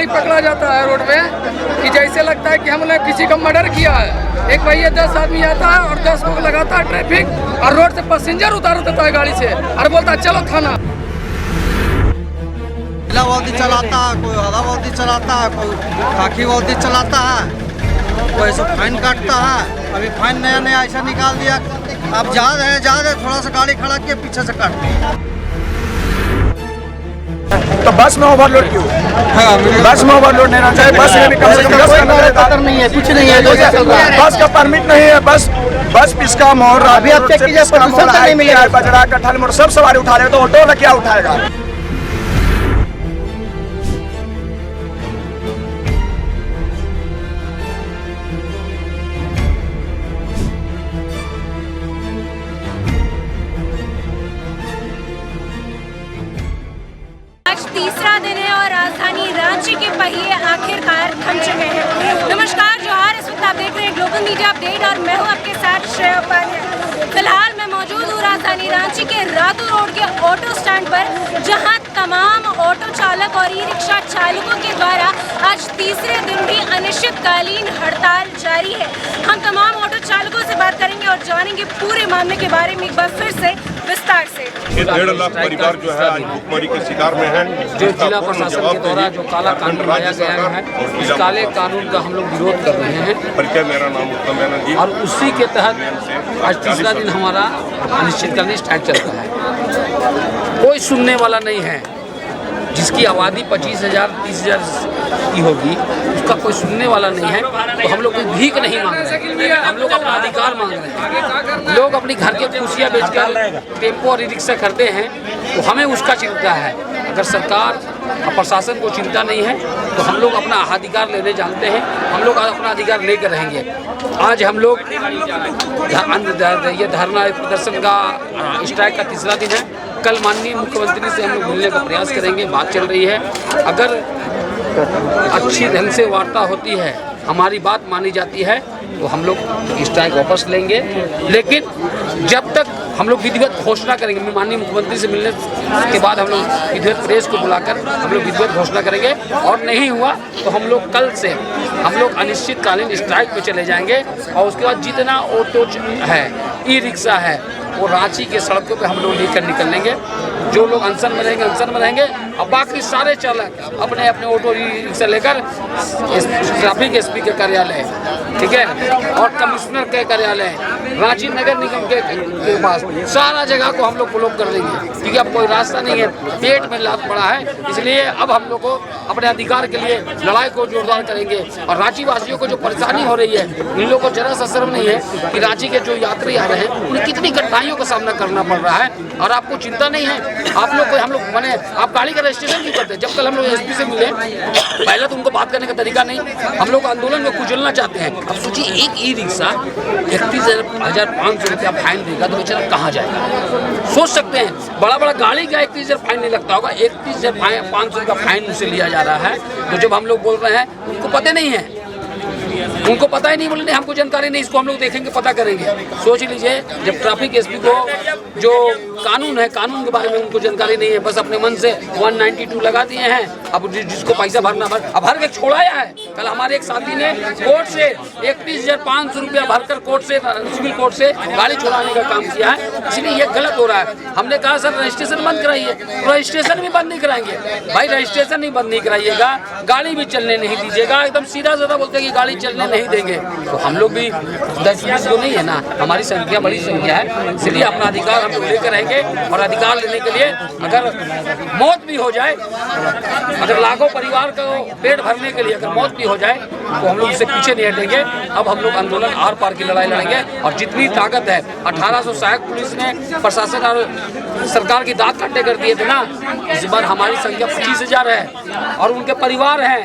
ही पकड़ा जाता है रोड में कि जैसे लगता है कि हमने किसी का मर्डर किया है। एक भैया 10 आदमी आता है और 10 लोग लगाता है ट्रैफिक और रोड से पैसेंजर उतार देता है गाड़ी से और बोलता है चलो थाना। वर्दी चलाता है, कोई हरा वर्दी चलाता है, कोई खाकी वर्दी चलाता है, कोई ऐसा फाइन काटता है। अभी फाइन नया नया ऐसा निकाल दिया, आप जा रहे थोड़ा सा गाड़ी खड़ा किए पीछे से काटते हैं। तो बस में ओवरलोड क्यों? बस में ओवरलोड नहीं रहना चाहिए। बस में भी कम से कम नहीं है, कुछ नहीं है, बस का परमिट नहीं है। बस पिसका मोड़ अभी आप चेक कीजिए, प्रदूषण नहीं मिलेगा। बजरा कटहल मोड़ सब सवारी उठा रहे, तो ऑटो वाला क्या उठाएगा? आज तीसरा दिन है और राजधानी रांची के पहिए आखिरकार थम चुके हैं। नमस्कार, जोहार, इस वक्त आप देख रहे हैं ग्लोबल मीडिया अपडेट और मैं हूं आपके साथ श्रेया उपाध्याय। फिलहाल मैं मौजूद हूं राजधानी रांची के रातू रोड के ऑटो स्टैंड पर, जहां तमाम ऑटो चालक और ई रिक्शा चालकों के द्वारा आज तीसरे दिन भी अनिश्चितकालीन हड़ताल जारी है। हम तमाम ऑटो चालकों से बात करेंगे और जानेंगे पूरे मामले के बारे में एक बार फिर से विस्तार से। 1.5 लाख परिवार जो है आज भुखमरी के शिकार में है। जो जिला प्रशासन के द्वारा जो काला कानून लाया गया है, इस काले कानून का हम लोग विरोध कर रहे हैं। परिचय, मेरा नाम उत्तम बैनर्जी और उसी के तहत आज तीसरा दिन हमारा अनिश्चितकालीन स्ट्राइक चलता है। कोई सुनने वाला नहीं है। जिसकी आबादी 25,000 30,000 की होगी, उसका कोई सुनने वाला नहीं है। तो हम लोग कोई भीख नहीं मांग रहे हैं, हम लोग अपना अधिकार मांग रहे हैं। लोग अपनी घर के कुर्सियाँ बेचकर टेम्पो और ई रिक्शा करते हैं, तो हमें उसका चिंता है। अगर सरकार और प्रशासन को चिंता नहीं है तो हम लोग अपना अधिकार लेने जानते हैं, हम लोग अपना अधिकार लेकर रहेंगे। आज हम लोग ये धरना प्रदर्शन का स्ट्राइक का तीसरा दिन है। कल माननीय मुख्यमंत्री से हम लोग मिलने का प्रयास करेंगे, बात चल रही है। अगर अच्छी ढंग से वार्ता होती है, हमारी बात मानी जाती है, तो हम लोग स्ट्राइक वापस लेंगे। लेकिन जब तक हम लोग विधिवत घोषणा करेंगे, माननीय मुख्यमंत्री से मिलने के बाद हम लोग विधिवत प्रेस को बुलाकर हम लोग विधिवत घोषणा करेंगे। और नहीं हुआ तो हम लोग कल से हम लोग अनिश्चितकालीन स्ट्राइक पे चले जाएंगे। और उसके बाद जितना ऑटो है, ई रिक्शा है, वो रांची के सड़कों पे हम लोग लेकर निकलेंगे। जो लोग अनशन में रहेंगे अनशन में रहेंगे, और बाकी सारे चालक अपने अपने ऑटो ई रिक्शा लेकर ट्रैफिक एसपी के कार्यालय, ठीक है, और कमिश्नर के कार्यालय, रांची नगर निगम के पास सारा जगह को हम लोग ब्लॉक कर देंगे। क्योंकि अब कोई रास्ता नहीं है, पेट में लात पड़ा है। इसलिए अब हम लोग को अपने अधिकार के लिए लड़ाई को जोरदार करेंगे। और रांची वासियों को जो परेशानी हो रही है, इन लोगों को जरा सा शर्म नहीं है कि रांची के जो यात्री आ रहे हैं उन्हें कितनी कठिनाइयों का सामना करना पड़ रहा है। और आपको चिंता नहीं है। आप लोग को हम लोग मैंने आप गाड़ी का रजिस्ट्रेशन क्यों करते हैं? जब कल हम लोग एसपी से मिले, पहले तो उनको बात करने का तरीका नहीं, हम लोग आंदोलन में कुचलना चाहते हैं। अब सोचिए, एक ई रिक्शा 31,500 रुपया फाइन देगा तो बेचारा कहाँ जाएगा? सोच सकते हैं, बड़ा बड़ा गाड़ी का 31,000 फाइन नहीं लगता होगा, 31,500 का फाइन उनसे लिया जा रहा है। तो जब हम लोग बोल रहे हैं, उनको पता नहीं है, उनको पता ही नहीं, बोले नहीं हमको जानकारी नहीं, इसको हम लोग देखेंगे, पता करेंगे। सोच लीजिए, जब ट्रैफिक एसपी को जो कानून है, कानून के बारे में उनको जानकारी नहीं है, बस अपने मन से 192 लगा दिए हैं। अब जिसको पैसा भरना अब भर के छोड़ाया है। कल हमारे एक साथी ने कोर्ट से 31,500 रुपया भरकर कोर्ट से, सिविल कोर्ट से गाड़ी छुड़ाने का काम किया है। इसलिए ये गलत हो रहा है। हमने कहा सर रजिस्ट्रेशन बंद कराइए, रजिस्ट्रेशन भी बंद नहीं कराएंगे। भाई रजिस्ट्रेशन नहीं बंद नहीं कराइएगा, गाड़ी भी चलने नहीं दीजिएगा, एकदम सीधा साधा बोलते हैं कि गाड़ी चलने नहीं देंगे। तो हम लोग भी 10-20 तो नहीं है ना, हमारी संख्या बड़ी संख्या है। इसलिए अपना अधिकार हम लोग लेकर रहेंगे। और अधिकार लेने के लिए अगर मौत भी हो जाए, अगर लाखों परिवार को पेट भरने के लिए अगर मौत भी हो जाए, तो हम लोग इससे पीछे नहीं हटेंगे। अब हम लोग आंदोलन आर पार की लड़ाई लड़ेंगे। और जितनी ताकत है, 1800 सहायक पुलिस ने प्रशासन और सरकार की दांत काटे कर दिए थे ना, इस बार हमारी संख्या 25,000 है। और उनके परिवार हैं,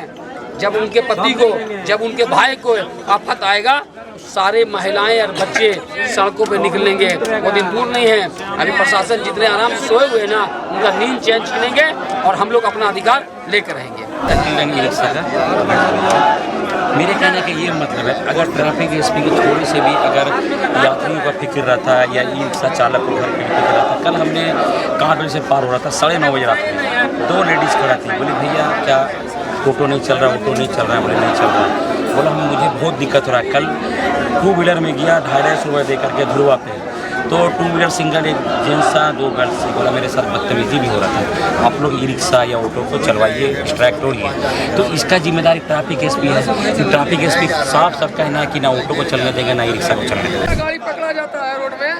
जब उनके पति को, जब उनके भाई को आफत आएगा, सारे महिलाएं और बच्चे सड़कों पे निकलेंगे। वो दिन दूर नहीं है। अभी प्रशासन जितने आराम से सोए हुए ना, उनका नींद चैन छीनेंगे और हम लोग अपना अधिकार लेकर रहेंगे। मेरे कहने का ये मतलब है, अगर ट्रैफिक एसपी की थोड़ी से भी अगर यात्रियों का फिक्र रहता है या ई रिक्शा चालक को घर पे फिक्र रहता है। कल हमने 8 बजे से पार हो रहा था, 9:30 बजे रात में 2 लेडीज़ खड़ा थी, बोली भैया क्या ऑटो नहीं चल रहा, ऑटो नहीं चल रहा है, बोले नहीं चल रहा है। बोला मुझे बहुत दिक्कत हो रहा है। कल 2 व्हीलर में गया 250 रुपये दे करके ध्रुवा पे, तो 2 व्हीलर सिंगल, एक जेंट्स था 2 गर्ल्स थी। बोला मेरे साथ बदतमीजी भी हो रहा था, आप लोग ई रिक्शा या ऑटो को चलवाइए, डिस्ट्रैक्ट हो रही है। तो इसका जिम्मेदारी ट्रैफिक एसपी है। तो ट्रैफिक एसपी साफ साफ कहना है कि ना ऑटो को चलने देंगे ना ई रिक्शा को चलने देंगे। गाड़ी पकड़ा जाता है रोड में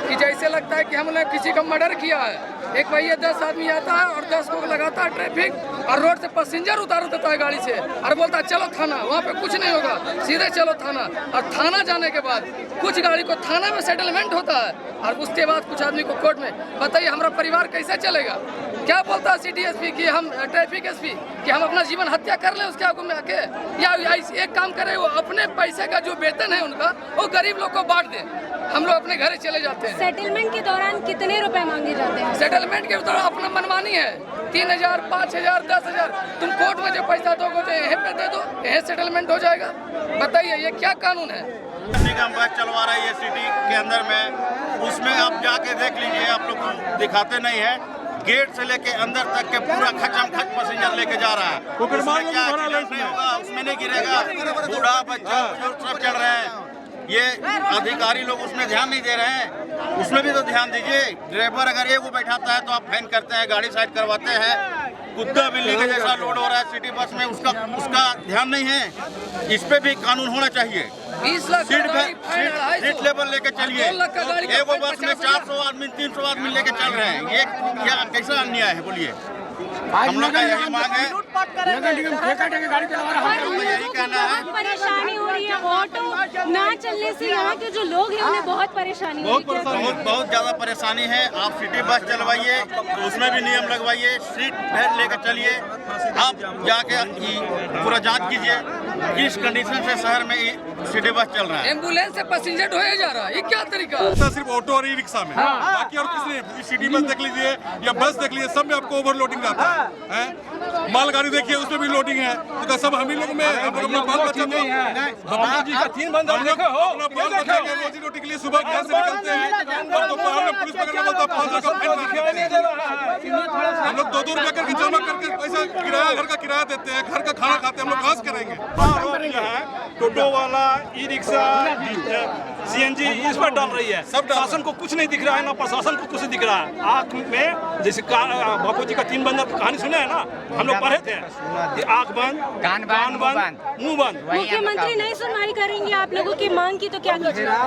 कि जैसे लगता है कि हमने किसी का मर्डर किया है। एक भैया 10 आदमी आता है और 10 को लगाता है ट्रैफिक और रोड से पैसेंजर उतार देता है गाड़ी से और बोलता है चलो थाना। वहाँ पे कुछ नहीं होगा, सीधे चलो थाना। और थाना जाने के बाद कुछ गाड़ी को थाना में सेटलमेंट होता है और उसके बाद कुछ आदमी को कोर्ट में। बताइए हमारा परिवार कैसे चलेगा? क्या बोलता है सिटी एसपी कि हम ट्रैफिक एसपी कि हम अपना जीवन हत्या कर लें उसके आगू में आके, या एक काम करें, वो अपने पैसे का जो वेतन है उनका वो गरीब लोग को बांट दें, हम लोग अपने घर चले जाते हैं। सेटलमेंट के दौरान कितने रुपए मांगे जाते हैं? सेटलमेंट के दौरान अपना मनमानी है, 3000, 5000, 10,000। तुम कोर्ट में जो पैसा दोगे तो यहीं पे दे दो, यहीं सेटलमेंट हो जाएगा। बताइए ये क्या कानून है? निगम बस चलवा रही है सिटी के अंदर में, उसमें आप जाके देख लीजिए, आप लोग को दिखाते नहीं है। गेट से लेके अंदर तक के पूरा खचम खच पैसेंजर लेके जा रहा है। उसमें क्या एक्सीडेंट नहीं होगा, उसमें नहीं गिरेगा, बूढ़ा बच्चा बुजुर्ग सब चढ़ रहे हैं। ये अधिकारी लोग उसमें ध्यान नहीं दे रहे हैं, उसमें भी तो ध्यान दीजिए। ड्राइवर अगर एक वो बैठाता है तो आप फाइन करते हैं, गाड़ी साइड करवाते हैं। कुत्ता बिल्ली के जैसा लोड हो रहा है सिटी बस में, उसका ध्यान नहीं है। इस पे भी कानून होना चाहिए। 20 लाख सीट लेवल लेके चलिए। एक बस में 400 आदमी 300 आदमी लेके चल रहे हैं, ये क्या कैसा अन्याय है बोलिए? हम लोग का यही मांग है, यही कहना है। परेशानी हो रही है, ऑटो ना चलने से यहाँ के जो लोग हैं उन्हें बहुत परेशानी हो रही है। बहुत ज़्यादा परेशानी है। आप सिटी बस चलवाइए तो उसमें भी नियम लगवाइए, सीट बेल्ट लेकर चलिए। आप जाके पूरा जांच कीजिए किस कंडीशन से शहर में सिटी बस चल रहा है। एम्बुलेंस से पैसेंजर ढोया जा रहा है, ये क्या तरीका? सिर्फ ऑटो और ई रिक्शा में, बाकी और किसी नहीं। सिटी बस देख लीजिए या बस देख लीजिए, सब में आपको ओवरलोडिंग रहता है। मालगाड़ी देखिए उसमें भी लोडिंग है, तो सब हम ही लोग में अपना बाल बच्चा नहीं है। जी का 3 बंदा देखो हो, अपना बाल बच्चा के रोजी रोटी के लिए सुबह घर से निकलते हैं और दोपहर में पुलिस पकड़ने बोलता 500 का फाइन लिखे। हम लोग 2-2 रुपया करके जमा करके पैसा किराया, घर का किराया देते हैं, घर का खाना खाते हैं, हम लोग घास करेंगे। टोटो वाला, ई रिक्शा, सीएनजी इस पर डाल रही है। सब शासन को कुछ नहीं दिख रहा है, ना प्रशासन को कुछ दिख रहा है। आँख में जैसे बापू जी का 3 बंदा कहानी सुने है ना, हम लोग पढ़े थे, आँख बंद, कान बंद, मुंह बंद। मुख्यमंत्री नहीं सुनवाई करेंगे आप लोगों की मांग की तो क्या कीजिएगा?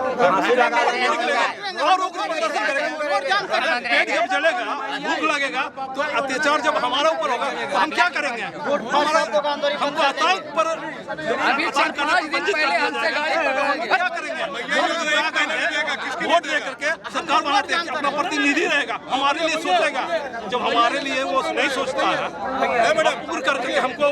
पेट जब जलेगा, भूख लगेगा, तो अत्याचार जब हमारा ऊपर होगा तो हम क्या करेंगे? हमको अदालत पर क्या करेंगे? वोट दे करके सरकार बनाते हैं, अपना प्रतिनिधि रहेगा, हमारे लिए सोचेगा। जब हमारे लिए वो नहीं सोचता है, मजबूर करके हमको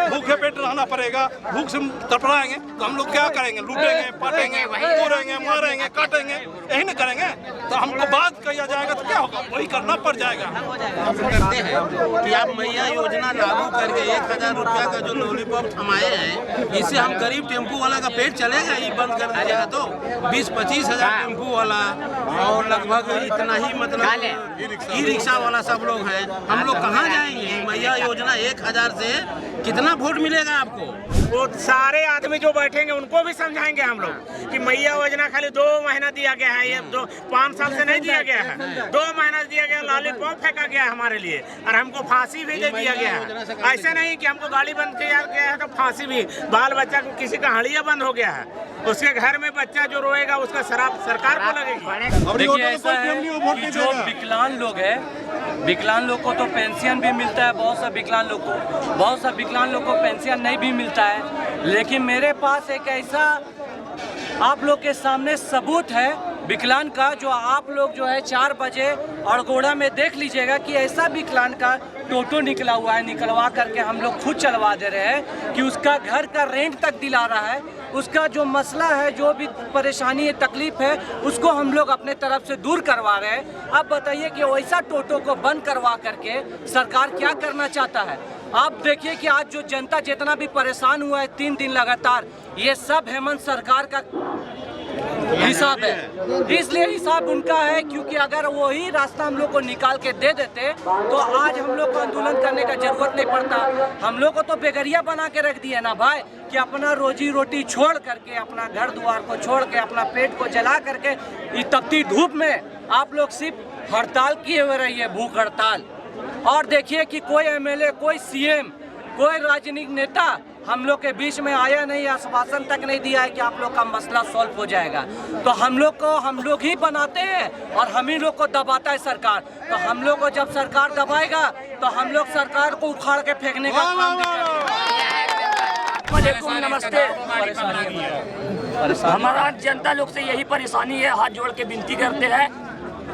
भूखे पेट रहना पड़ेगा, भूख से तड़पड़ाएंगे तो हम लोग क्या करेंगे? लूटेंगे, पाटेंगे, तोड़ेंगे, मारेंगे, काटेंगे, यही नहीं करेंगे तो हमको बात किया जाएगा तो क्या होगा? वही करना पड़ जाएगा। हम करते हैं कि आप मैया योजना लागू करके 1000 रुपया का जो लॉलीपॉप थमाए हैं, इससे हम गरीब टेम्पू वाला का पेट चलेगा। ये बंद कर दिया तो 20-25 हजार टेम्पू वाला और लगभग इतना ही मतलब ई रिक्शा वाला सब लोग हैं। हम लोग कहाँ जाएंगे? मैया योजना 1000 से कितना वोट मिलेगा आपको? वो सारे आदमी जो बैठेंगे उनको भी समझाएंगे हम लोग कि मैया योजना खाली 2 महीना दिया गया है, ये 5 साल से नहीं दिया गया है। 2 महीना दिया गया, लॉलीपॉप फेंका गया हमारे लिए और हमको फांसी भी दे दिया गया है। ऐसे नहीं कि हमको गाड़ी बंद किया गया है तो फांसी भी, बाल बच्चा को किसी का हड़िया बंद हो गया है, उसके घर में बच्चा जो रोएगा उसका शराब सरकार को लगेगी। देखिए ऐसा है कि जो विकलांग लोग है, विकलांग लोग को तो पेंशन भी मिलता है, बहुत सा विकलांग लोग को पेंशन नहीं भी मिलता है। लेकिन मेरे पास एक ऐसा आप लोग के सामने सबूत है विकलांग का, जो आप लोग जो है 4 बजे अड़गोड़ा में देख लीजिएगा कि ऐसा विकलांग का टोटो निकला हुआ है, निकलवा करके हम लोग खुद चलवा दे रहे हैं कि उसका घर का रेंट तक दिला रहा है। उसका जो मसला है, जो भी परेशानी है, तकलीफ है, उसको हम लोग अपने तरफ से दूर करवा रहे हैं। अब बताइए कि वैसा टोटो को बंद करवा करके सरकार क्या करना चाहता है? आप देखिए कि आज जो जनता जितना भी परेशान हुआ है 3 दिन लगातार, ये सब हेमंत सरकार का हिसाब है, इसलिए हिसाब उनका है, क्योंकि अगर वही रास्ता हम लोग को निकाल के दे देते तो आज हम लोग को आंदोलन करने का जरूरत नहीं पड़ता। हम लोग को तो बेगरिया बना के रख दिया ना भाई, कि अपना रोजी रोटी छोड़ करके, अपना घर द्वार को छोड़ के, अपना पेट को जला करके इस तपती धूप में आप लोग सिर्फ हड़ताल किए हुए रहिए, भूख हड़ताल। और देखिए कि कोई एमएलए, कोई सीएम, कोई राजनीतिक नेता हम लोग के बीच में आया नहीं, आश्वासन तक नहीं दिया है कि आप लोग का मसला सॉल्व हो जाएगा। तो हम लोग ही बनाते हैं और हम ही लोग को दबाता है सरकार। तो हम लोग को जब सरकार दबाएगा तो हम लोग सरकार को उखाड़ के फेंकने का काम करेंगे। नमस्ते। हमारा जनता लोग से यही परेशानी है, हाथ जोड़ के विनती करते हैं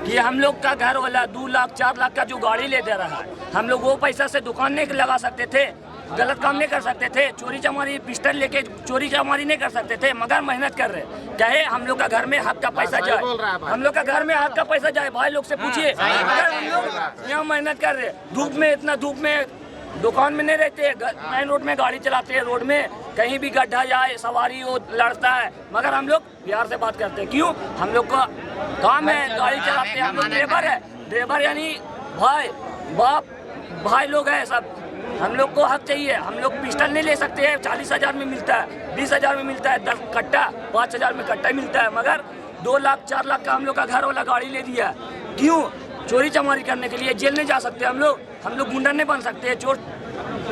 कि हम लोग का घर वाला 2 लाख 4 लाख का जो गाड़ी ले दे रहा है, हम लोग वो पैसा से दुकान नहीं लगा सकते थे, गलत काम नहीं कर सकते थे, चोरी चमारी पिस्टल लेके चोरी चमारी नहीं कर सकते थे, मगर मेहनत कर रहे। कहे हम लोग का घर में हक का पैसा जाए, हम लोग का घर में हक का पैसा जाए, भाई लोग से पूछिए। अगर हम लोग यहाँ मेहनत कर रहे, धूप में, इतना धूप में दुकान में नहीं रहते, मेन रोड में गाड़ी चलाते हैं, रोड में कहीं भी गड्ढा जाए सवारी वो लड़ता है, मगर हम लोग प्यार से बात करते हैं। क्यों? हम लोग का काम है, गाड़ी चलाते हैं, हम लोग ड्राइवर है, ड्राइवर यानी भाई बाप भाई लोग हैं सब। हम लोग को हक चाहिए, हम लोग पिस्टल नहीं ले सकते हैं, 40,000 में मिलता है, 20,000 में मिलता है 10 कट्टा, 5,000 में कट्टा मिलता है, मगर 2 लाख 4 लाख का हम लोग का घर वाला गाड़ी ले दिया। क्यों? चोरी चमारी करने के लिए। जेल नहीं जा सकते हम लोग गुंडा नहीं बन सकते, चोर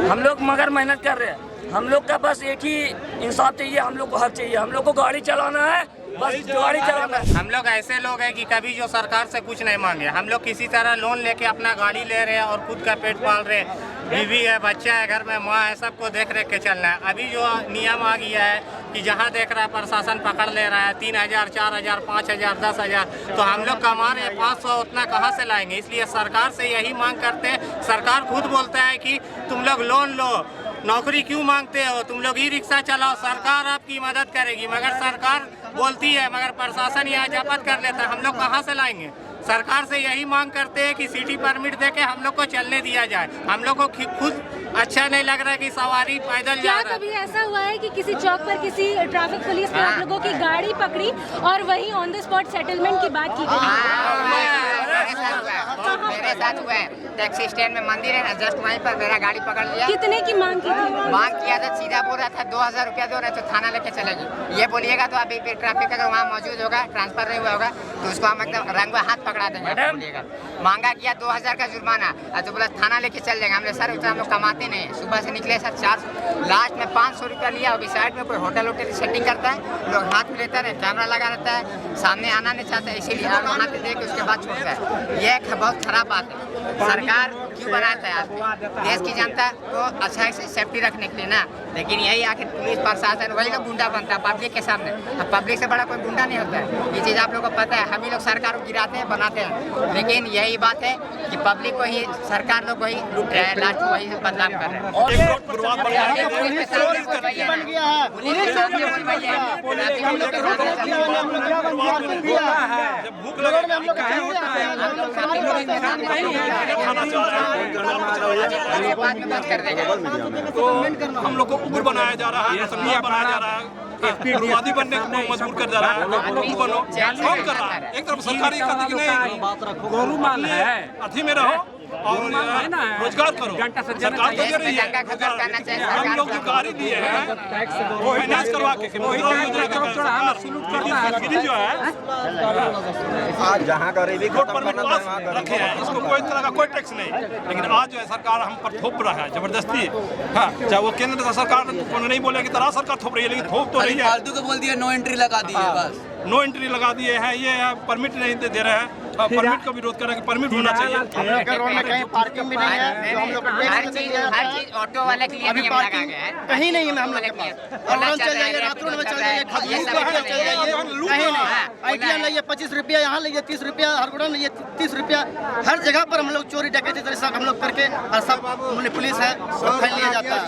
हम लोग, मगर मेहनत कर रहे हैं। हम लोग का बस एक ही इंसाफ चाहिए, हम लोग को हक चाहिए, हम लोग को गाड़ी चलाना है, बस गाड़ी चलाना है। हम लोग ऐसे लोग हैं कि कभी जो सरकार से कुछ नहीं मांगे, हम लोग किसी तरह लोन लेके अपना गाड़ी ले रहे हैं और खुद का पेट पाल रहे हैं, बीवी है, बच्चा है, घर में माँ है, सबको देख रेख के चलना है। अभी जो नियम आ गया है कि जहाँ देख रहा है प्रशासन पकड़ ले रहा है 3,000 4,000 5,000 10,000, तो हम लोग कमा रहे हैं 500, उतना कहाँ से लाएंगे? इसलिए सरकार से यही मांग करते हैं। सरकार खुद बोलता है कि तुम लोग लोन लो, नौकरी क्यों मांगते हो, तुम लोग ई रिक्शा चलाओ, सरकार आपकी मदद करेगी, मगर सरकार बोलती है मगर प्रशासन यहाँ जब्त कर लेता है, हम लोग कहाँ से लाएंगे? सरकार से यही मांग करते हैं कि सिटी परमिट देके हम लोग को चलने दिया जाए। हम लोग को खुद अच्छा नहीं लग रहा है कि सवारी पैदल जा रहा है। क्या कभी ऐसा हुआ है कि किसी चौक पर किसी ट्रैफिक पुलिस ने आप लोगों की गाड़ी पकड़ी और वही ऑन द स्पॉट सेटलमेंट की बात की गई? मेरे साथ हुआ है, टैक्सी स्टैंड में मंदिर है ना, जस्ट वहीं पर मेरा गाड़ी पकड़ लिया। कितने की मांग की थी? मांग किया था, सीधा बोल रहा था 2,000 रुपया दो, नहीं तो थाना लेके चलेगी। ये बोलिएगा तो अभी ट्रैफिक अगर वहाँ मौजूद होगा, ट्रांसफर नहीं हुआ होगा, तो उसको हम एकदम रंग हाथ पकड़ा देंगे। बोलिएगा मांगा किया 2,000 का जुर्माना, और तो बोला थाना लेके चल जाएंगे। हमने सर उतना हम लोग कमाते नहीं, सुबह से निकले सर 400, लास्ट में 500 रुपया लिया। अभी साइड में कोई होटल सेटिंग करता है, लोग हाथ में लेता है, कैमरा लगा रहता है, सामने आना नहीं चाहता, इसीलिए हम वहाँ पे देख उसके बाद छोड़ता है। ये एक बहुत खराब बात है। सरकार क्यों बनाता है आदमी? देश की जनता को अच्छा से सेफ्टी रखने के लिए ना, लेकिन यही आखिर पुलिस प्रशासन वही लोग गुंडा बनता है पब्लिक के सामने। अब पब्लिक से बड़ा कोई गुंडा नहीं होता है, ये चीज़ आप लोगों को पता है। हम ही लोग सरकार को गिराते हैं, बनाते हैं, लेकिन यही बात है कि पब्लिक को ही सरकार लोग वही लूट रहे हैं, लास्ट वही बदनाम कर रहे हैं। तो हम लोग को उग्र बनाया जा रहा है, संघीय बनाया जा रहा है, उग्रवादी बनने को मजबूर कर जा रहा है। बनो, कौन कर रहा है? एक तरफ सरकारी कहती कि नहीं, गोरू माल है, अथी में रहो और रोजगार करो। सरकार तो दे रही है, हम लोग जो गाड़ी दिए हैं वो फाइनेंस करवा के जो है आज जहाँ गरीबी रोड परमिट पास रखे हैं, इसको कोई तरह का कोई टैक्स नहीं। लेकिन आज जो है सरकार हम पर थोप रहा है जबरदस्ती। हाँ, चाहे वो केंद्र का सरकार को नहीं बोलेगी, तरह सरकार थोप रही है, लेकिन थोप तो रही है। फालतू को बोल दिया, नो एंट्री लगा दी है, बस नो एंट्री लगा दिए हैं। ये परमिट नहीं दे रहे हैं, परमिट का विरोध कर रहे हैं कि परमिट होना चाहिए। रोड में कहीं पार्किंग भी नहीं है, तो हम लोग हर चीज ऑटो वाले के लिए नियम लगा गया है, कहीं नहीं है हम लोग के पास। चल जाइए, रातों में चल जाइए, चल जाइए, कहीं नहीं। आईटीएम लाइए 25 रुपया, यहाँ लाइए 30 रुपया, हरगुड़ा लाइए 30 रुपया, हर जगह पर हम लोग चोरी डकैती तरह सब हम लोग करके, और सब पुलिस है सब फाइन लिया जाता है।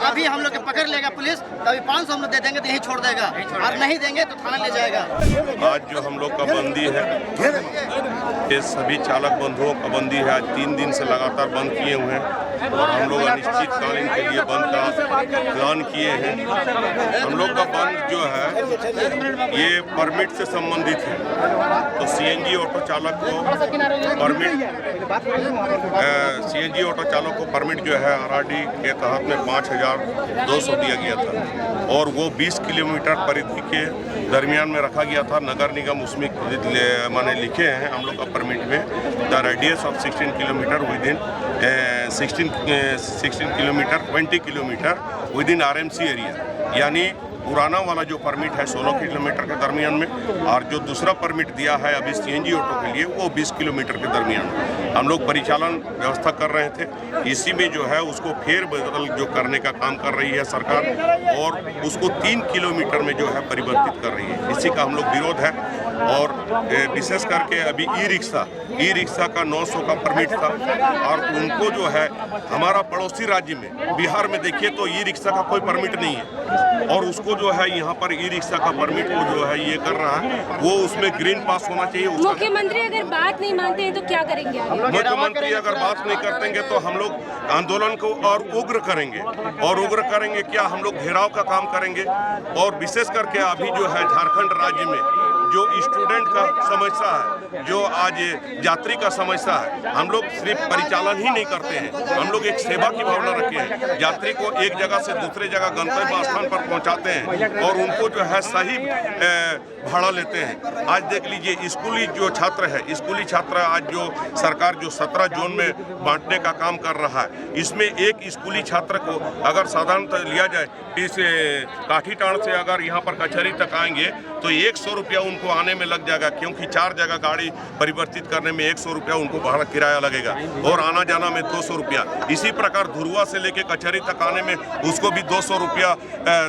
अभी हम लोग के पकड़ लेगा पुलिस, तो अभी 500 हम लोग दे देंगे तो यहीं छोड़ देगा, और नहीं देंगे तो थाना ले जाएगा। आज जो हम लोग का बंदी है, ये सभी चालक बंधुओं का बंदी है। आज 3 दिन से लगातार बंद किए हुए हैं। और हम लोग अनिश्चितकालीन के लिए बंद का प्लान किए हैं। हम लोग का बंद जो है ये परमिट से संबंधित है। तो सीएनजी ऑटो चालक को परमिट जो है आरआरडी के तहत में 5,200 दिया गया था और वो 20 किलोमीटर परिधि के दरमियान में रखा गया था। नगर निगम उसमें माने लिखे हैं हम लोग का परमिट में the radius of 16 kilometre with in 16 kilometre 20 kilometre with in RMC area. यानी पुराना वाला जो परमिट है 16 किलोमीटर के दरमियान में और जो दूसरा परमिट दिया है अभी सीएनजी ऑटो के लिए वो 20 किलोमीटर के दरमियान में। हम लोग परिचालन व्यवस्था कर रहे थे, इसी में जो है उसको फेर बदल जो करने का काम कर रही है सरकार और उसको 3 किलोमीटर में जो है परिवर्तित कर रही है। इसी का हम लोग विरोध है और विशेष करके अभी ई रिक्शा का 900 का परमिट था और उनको जो है हमारा पड़ोसी राज्य में बिहार में देखिए तो ई रिक्शा का कोई परमिट नहीं है और उसको जो है यहाँ पर ई रिक्शा का परमिट को जो है ये कर रहा है, वो उसमें ग्रीन पास होना चाहिए। मुख्यमंत्री अगर बात नहीं मानते हैं तो क्या करेंगे? मुख्यमंत्री अगर बात नहीं करतेंगे तो हम लोग आंदोलन को और उग्र करेंगे क्या हम लोग घेराव का काम करेंगे। और विशेष करके अभी जो है झारखंड राज्य में जो स्टूडेंट का समस्या है, जो आज यात्री का समस्या है, हम लोग सिर्फ परिचालन ही नहीं करते हैं, हम लोग एक सेवा की भावना रखे हैं। यात्री को एक जगह से दूसरे जगह गंतव्य स्थान पर पहुंचाते हैं और उनको जो है सही भाड़ा लेते हैं। आज देख लीजिए स्कूली जो छात्र है, स्कूली छात्र आज जो सरकार जो 17 जोन में बांटने का काम कर रहा है, इसमें एक स्कूली छात्र को अगर साधारणतः लिया जाए इस काठीटाण से अगर यहाँ पर कचहरी तक आएंगे तो 100 रुपया उनको आने में लग जाएगा, क्योंकि 4 जगह गाड़ी परिवर्तित करने में 100 रुपया उनको भाड़ा किराया लगेगा और आना जाना में 200 रुपया। इसी प्रकार धुरुआ से लेके कचहरी तक आने में उसको भी 200 रुपया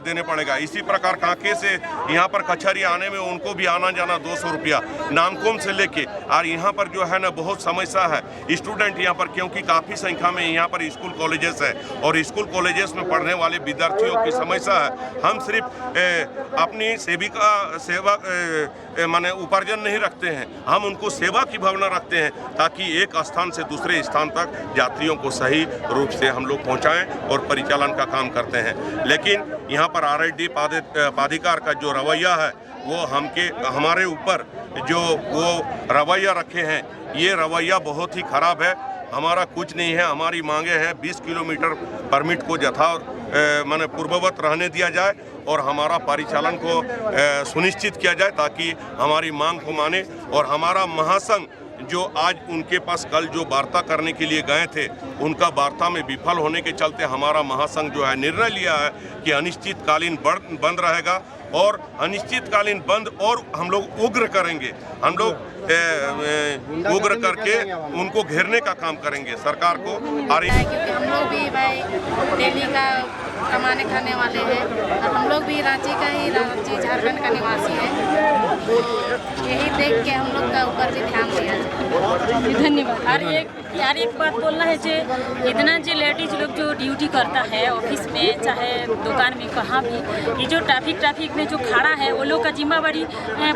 देने पड़ेगा। इसी प्रकार कांके से यहाँ पर कचहरी आने में उनको भी आना जाना 200 रुपया। नामकुम से लेके और यहाँ पर जो है ना बहुत समस्या है स्टूडेंट यहाँ पर, क्योंकि काफ़ी संख्या में यहाँ पर स्कूल कॉलेजेस है और स्कूल कॉलेजेस में पढ़ने वाले विद्यार्थियों की समस्या है। हम सिर्फ अपनी सेवा माने उपार्जन नहीं रखते हैं, हम उनको सेवा की भावना रखते हैं ताकि एक स्थान से दूसरे स्थान तक यात्रियों को सही रूप से हम लोग पहुंचाएं और परिचालन का काम करते हैं। लेकिन यहाँ पर आरआरडी प्राधिकार का जो रवैया है वो हमारे ऊपर जो वो रवैया रखे हैं, ये रवैया बहुत ही खराब है। हमारा कुछ नहीं है, हमारी मांगे हैं 20 किलोमीटर परमिट को माने पूर्ववत रहने दिया जाए और हमारा परिचालन को सुनिश्चित किया जाए ताकि हमारी मांग को माने। और हमारा महासंघ जो आज उनके पास कल जो वार्ता करने के लिए गए थे, उनका वार्ता में विफल होने के चलते हमारा महासंघ जो है निर्णय लिया है कि अनिश्चितकालीन बंद रहेगा और अनिश्चितकालीन बंद और हम लोग उग्र करेंगे। हम लोग उग्र करके उनको घेरने का काम करेंगे सरकार को। क्योंकि हम लोग भी भाई डेली का कमाने खाने वाले हैं और हम लोग भी रांची झारखंड का निवासी है। यही देख के हम लोग का ऊपर भी ध्यान दिया जाए। धन्यवाद। यार एक बात बोलना है जे इतना जो लेडीज लोग जो ड्यूटी करता है ऑफिस में चाहे दुकान में कहाँ भी, ये जो ट्रैफिक में जो खड़ा है वो लोग का जिम्मेवारी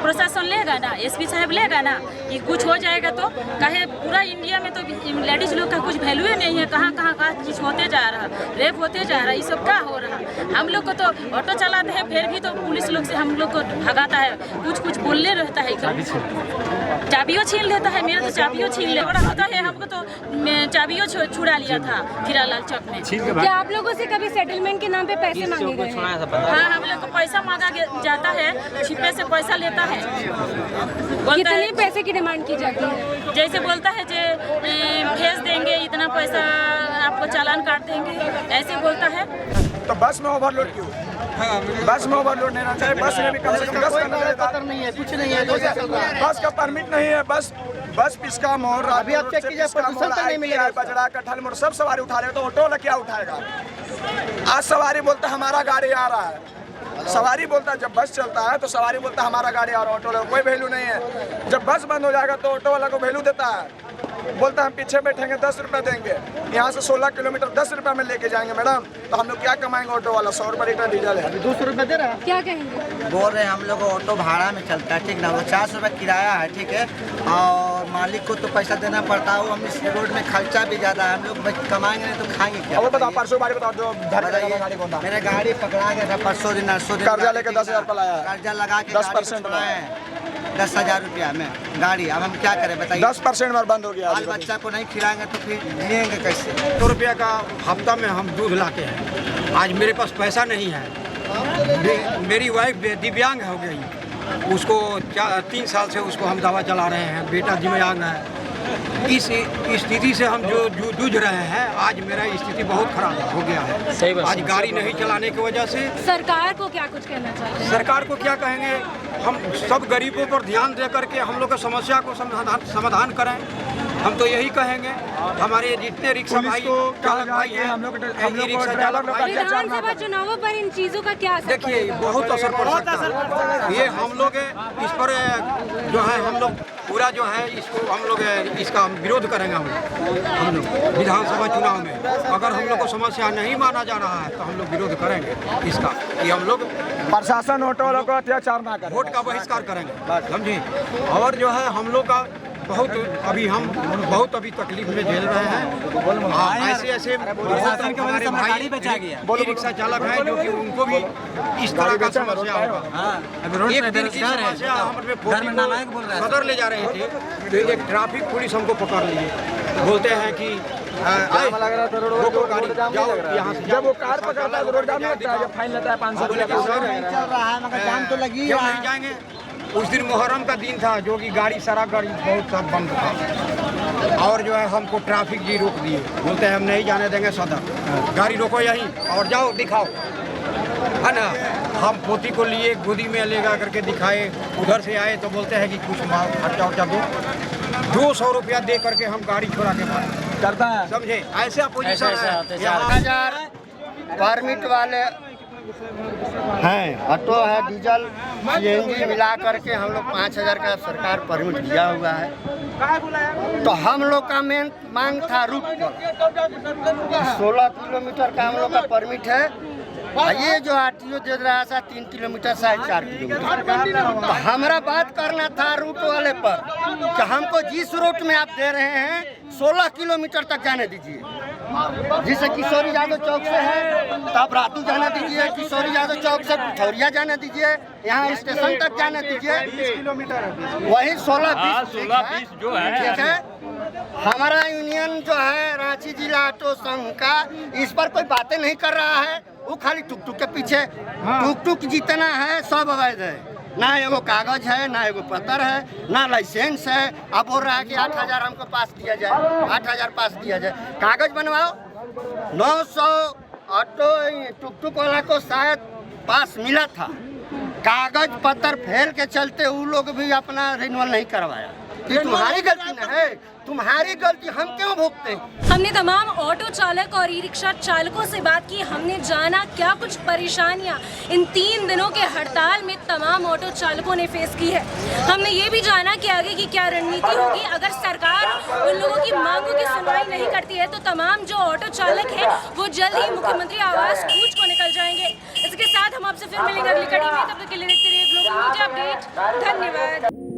प्रशासन लेगा ना, एसपी साहब लेगा ना। कि कुछ हो जाएगा तो कहे पूरा इंडिया में तो लेडीज लोग का कुछ वैल्यू ही नहीं है। कहाँ का चीज़ होते जा रहा, रेप होते जा रहा, ये सब क्या हो रहा। हम लोग को तो ऑटो चलाते हैं फिर भी तो पुलिस लोग से हम लोग को भगाता है, कुछ बोलने रहता है, चाबियों छीन लेता है। मेरा तो चाबियों छीन ले होता है, हमको तो चाबियों छुड़ा लिया था हीरालाल चौक में। क्या आप लोगों से कभी सेटलमेंट के नाम पे पैसे मांगे गए हैं? हाँ, हम लोग को पैसा मांगा जाता है, छिपे से पैसा लेता है। कितने पैसे की डिमांड की जाती है? जैसे बोलता है जे भेज देंगे इतना पैसा, आपको चालान काट देंगे, ऐसे बोलता है। तो बस में ओवरलोड क्यों? बस में ओवरलोड नहीं रहना चाहिए। बस में भी कम से कम 10 नहीं है, कुछ नहीं है। बस का परमिट नहीं है। बस पिसका मोड़ अभी आप चेक कीजिए, प्रदूषण नहीं मिलेगा। बजरा कटहल मोड़ सब सवारी उठा रहे, तो ऑटो वाला क्या उठाएगा? आज सवारी बोलता हमारा गाड़ी आ रहा है, सवारी बोलता जब बस चलता है तो सवारी बोलता हमारा गाड़ी आ रहा है, ऑटो वाला कोई वैल्यू नहीं है। जब बस बंद हो जाएगा तो ऑटो वाला को वैल्यू देता है, बोलता हम पीछे बैठेंगे 10 रुपये देंगे। यहाँ से 16 किलोमीटर 10 रुपये में लेके जाएंगे मैडम, तो हम लोग क्या कमाएंगे? ऑटो वाला 100 रुपये लीटर डीजल है, 200 रुपये दे रहा है। क्या कहेंगे? बोल रहे हैं हम लोग ऑटो भाड़ा में चलता है, ठीक ना, वो 400 रुपये किराया है, ठीक है। और मालिक को तो पैसा देना पड़ता है, हम इस रोड में खर्चा भी ज़्यादा है, हम लोग कमाएंगे नहीं तो खाएंगे क्या? और बताओ परसों बारे बताओ जो गाड़ी कौन था? मेरा गाड़ी पकड़ा गया था परसों दिन, कर्जा लेके 10,000 रुपया लाया, कर्जा लगा के 10% लाए 10,000 रुपया में गाड़ी। अब हम क्या करें बताइए? 10% में बंद हो गया। बाल बच्चा को नहीं खिलाएंगे तो फिर जिएंगे कैसे? 100 रुपया का हफ्ता में हम दूध लाते हैं। आज मेरे पास पैसा नहीं है। मेरी वाइफ दिव्यांग हो गई, उसको 3 साल से उसको हम दवा चला रहे हैं, बेटा दिव्यांग है। इस स्थिति से हम जो जूझ रहे हैं, आज मेरा स्थिति बहुत खराब हो गया है। सही बात। आज गाड़ी नहीं चलाने की वजह से सरकार को क्या कुछ कहना चाहते हैं? सरकार को क्या कहेंगे, हम सब गरीबों पर ध्यान दे करके हम लोग की समस्या को समाधान करें। हम तो यही कहेंगे, हमारे जितने रिक्शा भाई चालक भाई हैं, हम लोग रिक्शा चालक भाई, विधानसभा चुनावों पर इन चीजों का क्या असर देखिए बहुत असर पड़ सकता है। ये हम लोग इस पर जो है हम लोग पूरा जो है इसको हम लोग इसका विरोध करेंगे। हम लोग विधानसभा चुनाव में अगर हम लोग को समस्या नहीं माना जा रहा है तो हम लोग विरोध करेंगे इसका, कि हम लोग प्रशासन ऑटो वालों को अत्याचार ना करे, वोट का बहिष्कार करेंगे, समझे। और जो है हम लोग का बहुत अभी तकलीफ में झेल रहे हैं। ऐसे हमारे भाई रिक्शा चालक हैं जो कि उनको भी इस तरह का समस्या होगा। एक दिन की समस्या हम सदर ले जा रहे थे तो एक ट्रैफिक पुलिस हमको पकड़ लिए, बोलते हैं कि रोको गाड़ी, जाओ यहाँ से। जब वो कार पकड़ता है तो रोड जाम लगता है, जब फाइन लेता है 500 रुपया चल रहा है मगर जाम तो लगी क्यों नहीं जाएंगे? उस दिन मुहर्रम का दिन था जो कि सारा गाड़ी बहुत सब बंद था, और जो है हमको ट्रैफिक जी रोक दिए, बोलते हैं हम नहीं जाने देंगे सदर, गाड़ी रोको यहीं और जाओ दिखाओ, है ना। हम पोती को लिए गोदी में लेगा करके दिखाए, उधर से आए तो बोलते हैं कि कुछ खर्चा उर्चा दो, 200 रुपया दे करके हम गाड़ी छोड़ा के पास करता है, समझे। ऐसे अपोजिशन है। परमिट वाले हैं, ऑटो है, डीजल सीएनजी मिला करके हम लोग 5,000 का सरकार परमिट दिया हुआ है। तो हम लोग का मेन मांग था रूट पर 16 किलोमीटर का हम लोग का परमिट है, ये जो आरटीओ दे रहा था 3 किलोमीटर से 4 किलोमीटर। तो हमारा बात करना था रूट वाले पर कि हमको जिस रूट में आप दे रहे हैं 16 किलोमीटर तक जाने दीजिए, जिसे किशोरी यादव चौक से है तब रातू जाना दीजिए, किशोरी यादव चौक से पिठौरिया जाना दीजिए, यहाँ स्टेशन तक जाना दीजिए, 20 किलोमीटर वही 16-20 जो है, ठीक है। हमारा यूनियन जो है रांची जिला ऑटो संघ का इस पर कोई बातें नहीं कर रहा है, वो खाली टुक टुक के पीछे, टुक टुक जितना है सब अवैध है, ना एगो कागज है, ना एगो पत्र है, ना लाइसेंस है। अब बोल रहा है कि 8,000 हमको पास दिया जाए, 8,000 पास दिया जाए, कागज बनवाओ। 900 ऑटो टुक टुक वाला को शायद पास मिला था, कागज पत्र फेल के चलते वो लोग भी अपना रिन्यूअल नहीं करवाया। ये तुम्हारी गलती न है, तुम्हारी गलती, हम क्यों भुगते? हमने तमाम ऑटो चालक और ई रिक्शा चालकों से बात की, हमने जाना क्या कुछ परेशानियां इन 3 दिनों के हड़ताल में तमाम ऑटो चालकों ने फेस की है। हमने ये भी जाना कि आगे की क्या रणनीति होगी अगर सरकार उन लोगों की मांगों की सुनवाई नहीं करती है, तो तमाम जो ऑटो चालक हैं वो जल्द ही मुख्यमंत्री आवास कूच को निकल जाएंगे। इसके साथ हम आपसे फिर मिलेंगे अगली कड़ी में, तब तक के लिए देखते रहिए ग्लोबल मीडिया अपडेट। धन्यवाद।